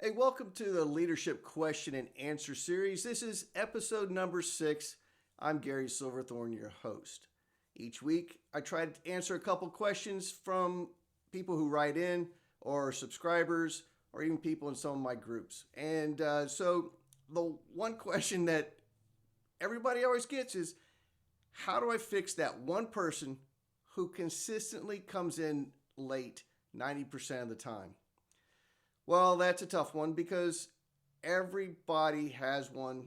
Hey, welcome to the Leadership Question and Answer Series. This is episode number 6. I'm Gary Silverthorn, your host. Each week, I try to answer a couple questions from people who write in, or subscribers, or even people in some of my groups. So, the one question that everybody always gets is, how do I fix that one person who consistently comes in late 90% of the time? Well, that's a tough one because everybody has one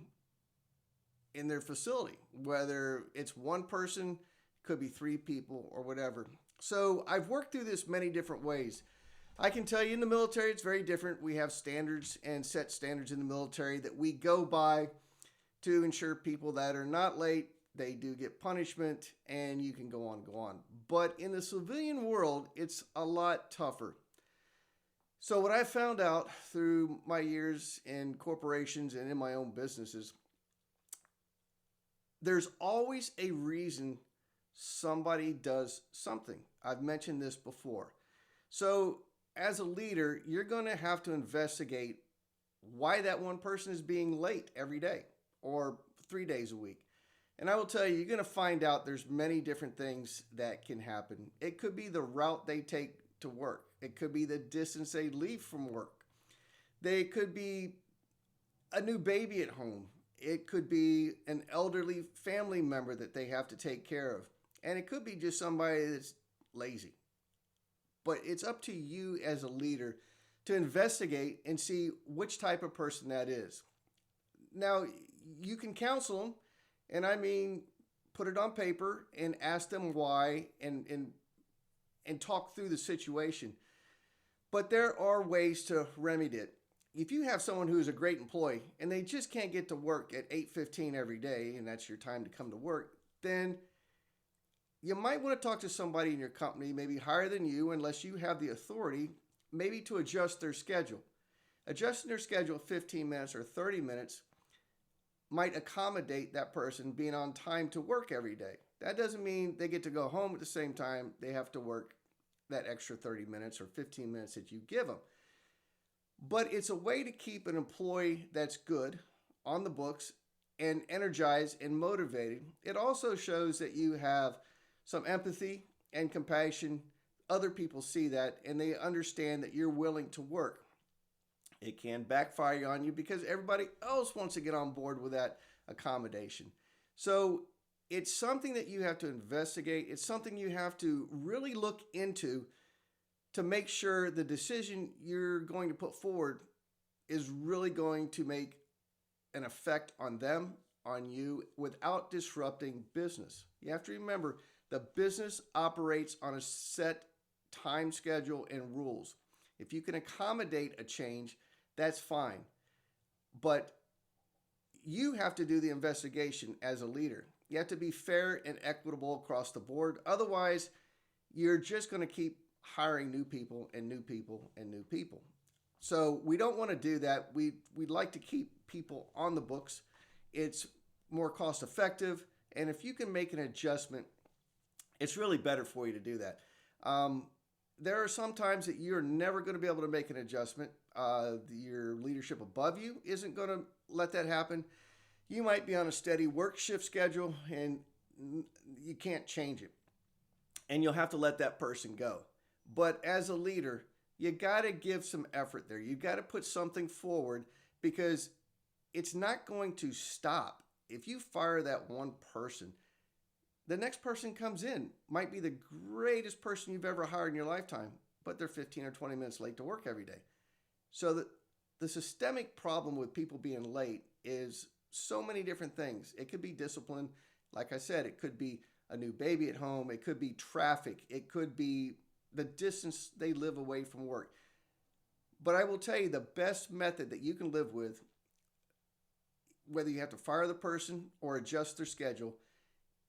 in their facility, whether it's one person, could be 3 people, or whatever. So I've worked through this many different ways. I can tell you in the military, it's very different. We have standards and set standards in the military that we go by to ensure people that are not late, they do get punishment, and you can go on and go on. But in the civilian world, it's a lot tougher. So what I found out through my years in corporations and in my own businesses, there's always a reason somebody does something. I've mentioned this before. So as a leader, you're going to have to investigate why that one person is being late every day or 3 days a week. And I will tell you, you're going to find out there's many different things that can happen. It could be the route they take to work. It could be the distance they leave from work. They could be a new baby at home. It could be an elderly family member that they have to take care of. And it could be just somebody that's lazy. But it's up to you as a leader to investigate and see which type of person that is. Now, you can counsel them, and I mean, put it on paper and ask them why and talk through the situation. But there are ways to remedy it. If you have someone who is a great employee and they just can't get to work at 8:15 every day, and that's your time to come to work, then you might want to talk to somebody in your company, maybe higher than you, unless you have the authority, maybe to adjust their schedule. Adjusting their schedule 15 minutes or 30 minutes might accommodate that person being on time to work every day. That doesn't mean they get to go home at the same time they have to work that extra 30 minutes or 15 minutes that you give them. But it's a way to keep an employee that's good on the books and energized and motivated. It also shows that you have some empathy and compassion. Other people see that and they understand that you're willing to work. It can backfire on you because everybody else wants to get on board with that accommodation. So it's something that you have to investigate. It's something you have to really look into to make sure the decision you're going to put forward is really going to make an effect on them, on you, without disrupting business. You have to remember the business operates on a set time schedule and rules. If you can accommodate a change, that's fine. But you have to do the investigation as a leader. You have to be fair and equitable across the board. Otherwise, you're just going to keep hiring new people and new people and new people. So we don't want to do that. We'd like to keep people on the books. It's more cost effective. And if you can make an adjustment, it's really better for you to do that. There are some times that you're never going to be able to make an adjustment. Your leadership above you isn't going to let that happen. You might be on a steady work shift schedule and you can't change it. And you'll have to let that person go. But as a leader, you got to give some effort there. You got to put something forward because it's not going to stop. If you fire that one person, the next person comes in, might be the greatest person you've ever hired in your lifetime, but they're 15 or 20 minutes late to work every day. So the systemic problem with people being late is so many different things. It could be discipline. Like I said, it could be a new baby at home. It could be traffic. It could be the distance they live away from work. But I will tell you the best method that you can live with, whether you have to fire the person or adjust their schedule,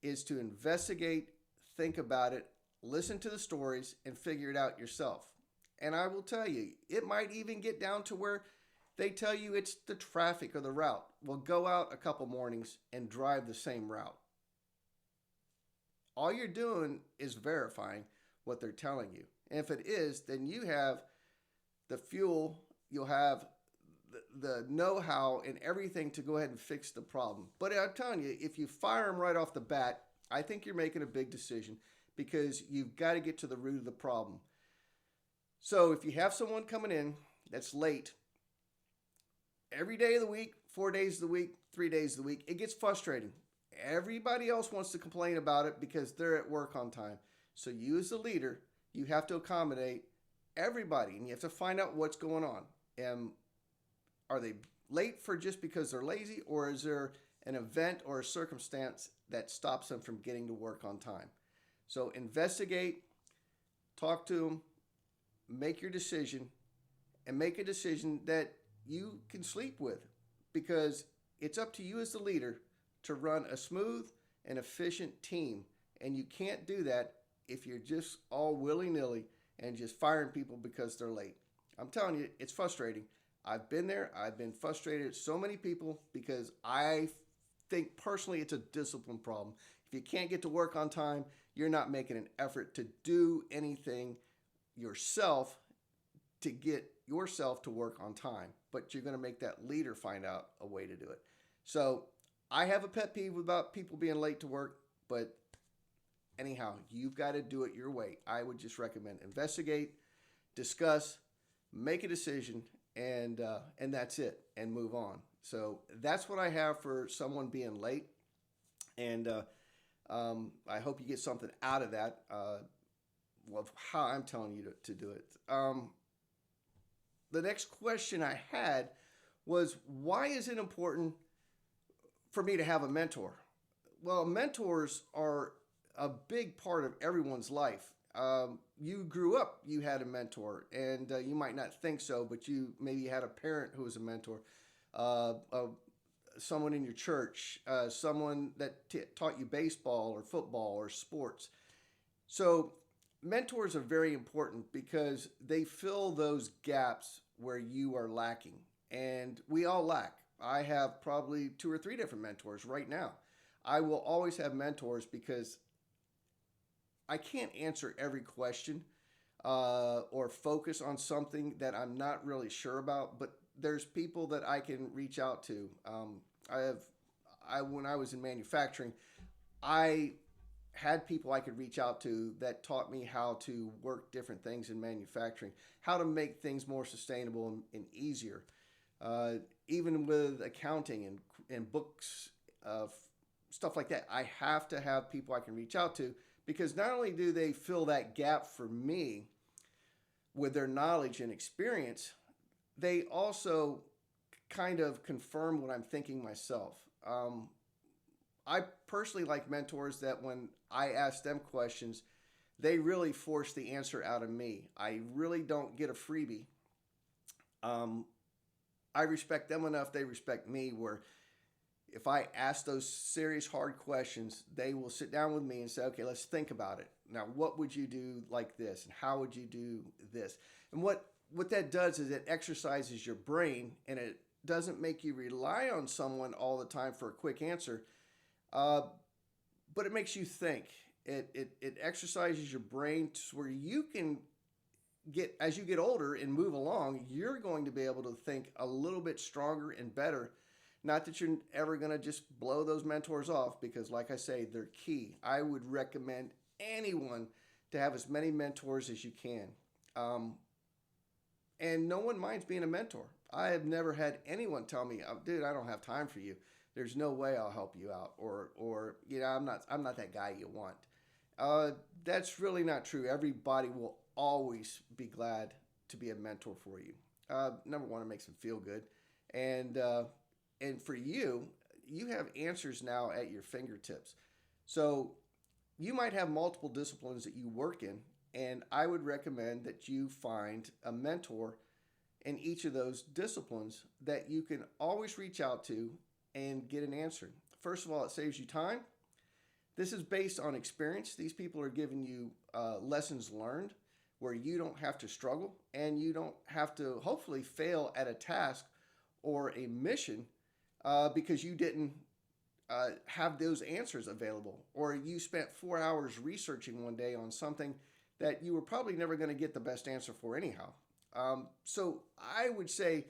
is to investigate, think about it, listen to the stories, and figure it out yourself. And I will tell you, it might even get down to where they tell you it's the traffic or the route. Well, go out a couple mornings and drive the same route. All you're doing is verifying what they're telling you. And if it is, then you have the fuel, you'll have the know-how and everything to go ahead and fix the problem. But I'm telling you, if you fire them right off the bat, I think you're making a big decision because you've got to get to the root of the problem. So if you have someone coming in that's late every day of the week, 4 days of the week, 3 days of the week, it gets frustrating. Everybody else wants to complain about it because they're at work on time. So you as the leader, you have to accommodate everybody and you have to find out what's going on. Are they late for just because they're lazy, or is there an event or a circumstance that stops them from getting to work on time? So investigate, talk to them, make your decision, and make a decision that you can sleep with, because it's up to you as the leader to run a smooth and efficient team. And you can't do that if you're just all willy-nilly and just firing people because they're late. I'm telling you, it's frustrating. I've been there. I've been frustrated at so many people because I think personally it's a discipline problem. If you can't get to work on time, you're not making an effort to do anything yourself to get yourself to work on time. But you're going to make that leader find out a way to do it. So I have a pet peeve about people being late to work, but anyhow, you've got to do it your way. I would just recommend investigate, discuss, make a decision, and that's it, and move on. So that's what I have for someone being late, and I hope you get something out of that. Of how I'm telling you to do it. The next question I had was, why is it important for me to have a mentor? Well, mentors are a big part of everyone's life. You grew up, you had a mentor, and you might not think so, but you maybe had a parent who was a mentor, someone in your church, someone that taught you baseball or football or sports. So mentors are very important because they fill those gaps where you are lacking, and we all lack. I have probably 2 or 3 different mentors right now. I will always have mentors because I can't answer every question or focus on something that I'm not really sure about, but there's people that I can reach out to. When I was in manufacturing, I had people I could reach out to that taught me how to work different things in manufacturing, how to make things more sustainable and easier. Even with accounting and books, stuff like that, I have to have people I can reach out to, because not only do they fill that gap for me with their knowledge and experience, they also kind of confirm what I'm thinking myself. I personally like mentors that when I ask them questions, they really force the answer out of me. I really don't get a freebie. I respect them enough, they respect me, where if I ask those serious, hard questions, they will sit down with me and say, okay, let's think about it. Now, what would you do like this? And how would you do this? And what that does is it exercises your brain, and it doesn't make you rely on someone all the time for a quick answer, but it makes you think. It exercises your brain to where you can get, as you get older and move along, you're going to be able to think a little bit stronger and better. Not that you're ever going to just blow those mentors off, because like I say, they're key. I would recommend anyone to have as many mentors as you can. And no one minds being a mentor. I have never had anyone tell me, oh, dude, I don't have time for you. There's no way I'll help you out. Or I'm not that guy you want. That's really not true. Everybody will always be glad to be a mentor for you. Number one, it makes them feel good. And for you, you have answers now at your fingertips. So you might have multiple disciplines that you work in, and I would recommend that you find a mentor in each of those disciplines that you can always reach out to and get an answer. First of all, it saves you time. This is based on experience. These people are giving you lessons learned where you don't have to struggle, and you don't have to hopefully fail at a task or a mission because you didn't have those answers available, or you spent 4 hours researching one day on something that you were probably never going to get the best answer for anyhow. So I would say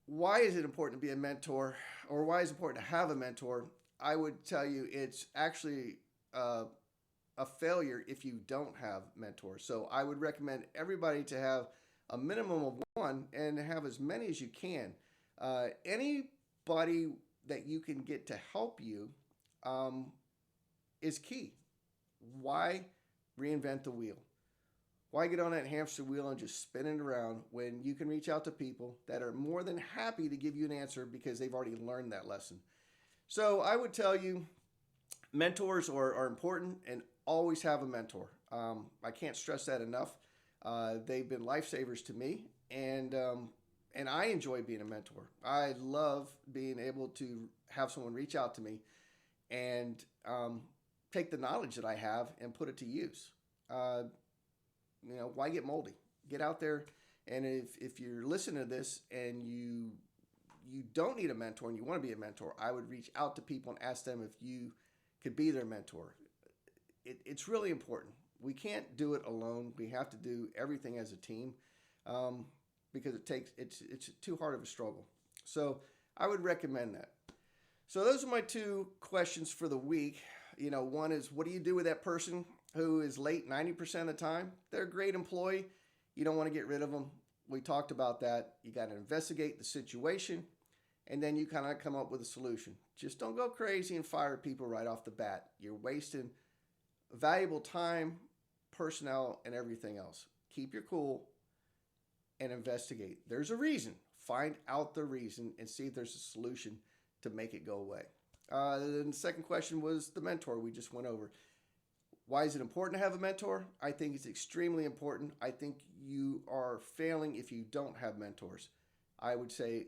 Why is it important to be a mentor, or why is it important to have a mentor? I would tell you it's actually a failure if you don't have mentors. So I would recommend everybody to have a minimum of one and have as many as you can. Anybody that you can get to help you um, is key. Why reinvent the wheel? Why get on that hamster wheel and just spin it around when you can reach out to people that are more than happy to give you an answer because they've already learned that lesson? So I would tell you mentors are important, and always have a mentor. I can't stress that enough. They've been lifesavers to me, and I enjoy being a mentor. I love being able to have someone reach out to me and take the knowledge that I have and put it to use. Uh, why get moldy? Get out there, and if you're listening to this and you don't need a mentor and you want to be a mentor, I would reach out to people and ask them if you could be their mentor. It's really important. We can't do it alone. We have to do everything as a team um, because it's too hard of a struggle. So I would recommend that. So those are my two questions for the week. One is, what do you do with that person who is late 90% of the time? They're a great employee. You don't want to get rid of them. We talked about that. You got to investigate the situation, and then you kind of come up with a solution. Just don't go crazy and fire people right off the bat. You're wasting valuable time, personnel, and everything else. Keep your cool and investigate. There's a reason. Find out the reason and see if there's a solution to make it go away. Then the second question was the mentor we just went over. Why is it important to have a mentor? I think it's extremely important. I think you are failing if you don't have mentors. I would say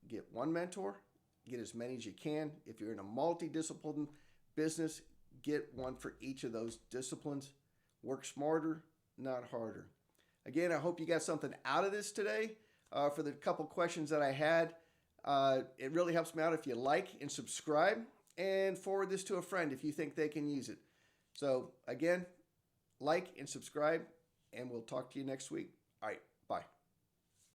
get one mentor, get as many as you can. If you're in a multidisciplinary business, get one for each of those disciplines. Work smarter, not harder. Again, I hope you got something out of this today. For the couple questions that I had, it really helps me out if you like and subscribe, and forward this to a friend if you think they can use it. So again, like and subscribe, and we'll talk to you next week. All right.